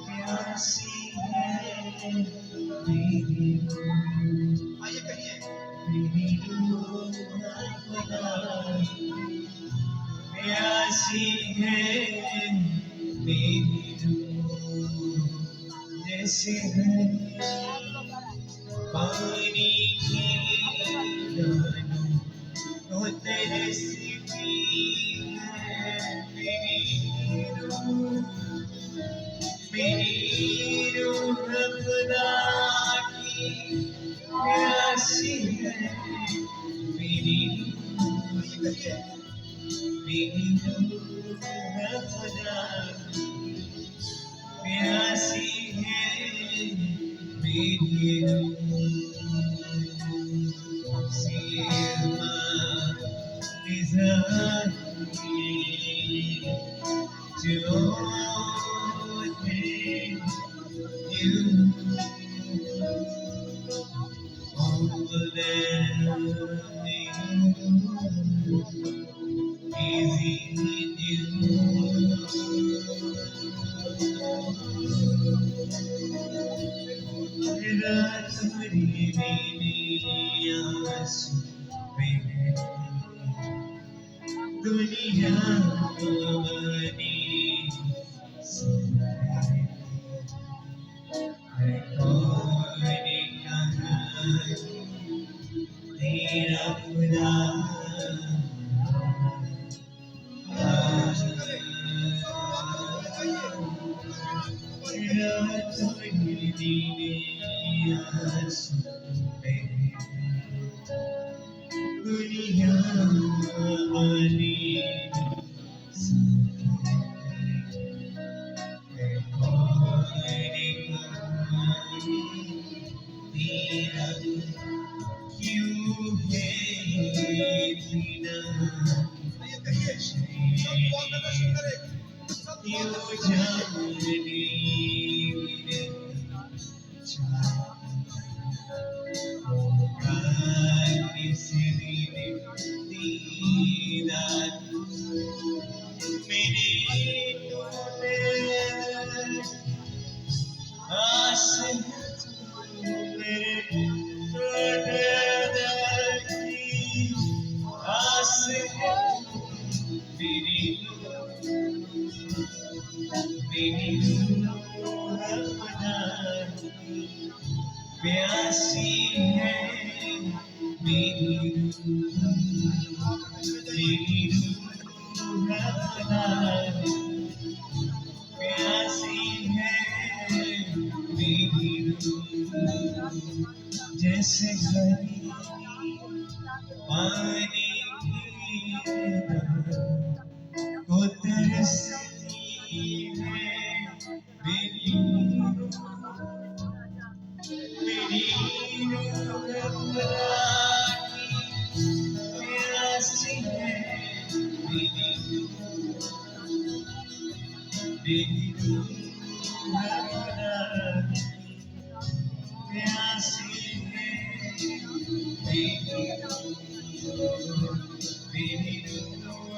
प्यासी है मेरी रूह। आइए कहिए, मेरी रूह खुदा प्यासी है मेरी रूह। जैसे है पानी की रानी वो तरसती है मेरी रूह। मेरी रूह खुदा की प्यासी है मेरी रूह। मेरी रूह खुदा प्यासी है मेरी रूह। सिवा निज़ारी जो you more than easy in you. रात भरी मेरी आंसू बहे दुनिया बनी सुनाए। मैं कौन कहाँ तेरा खुदा रात भरी मेरी आंसू बहे दुनिया बनी तेरा क्यों है बिना क्यों जाने मेरे होगा किसी दिन दीदार मेरे टूटे आस मेरे टूटे दिल की आस मेरी रूह खुदा प्यासी है मेरी रूह। मेरी रूह खुदा प्यासी है मेरी रूह। जैसे घड़ी पानी की राह को तरसती है मेरी रूह। मेरी रूह खुदा की प्यासी है मेरी रूह। मेरी रूह खुदा प्यासी है मेरी रूह। मेरी रूह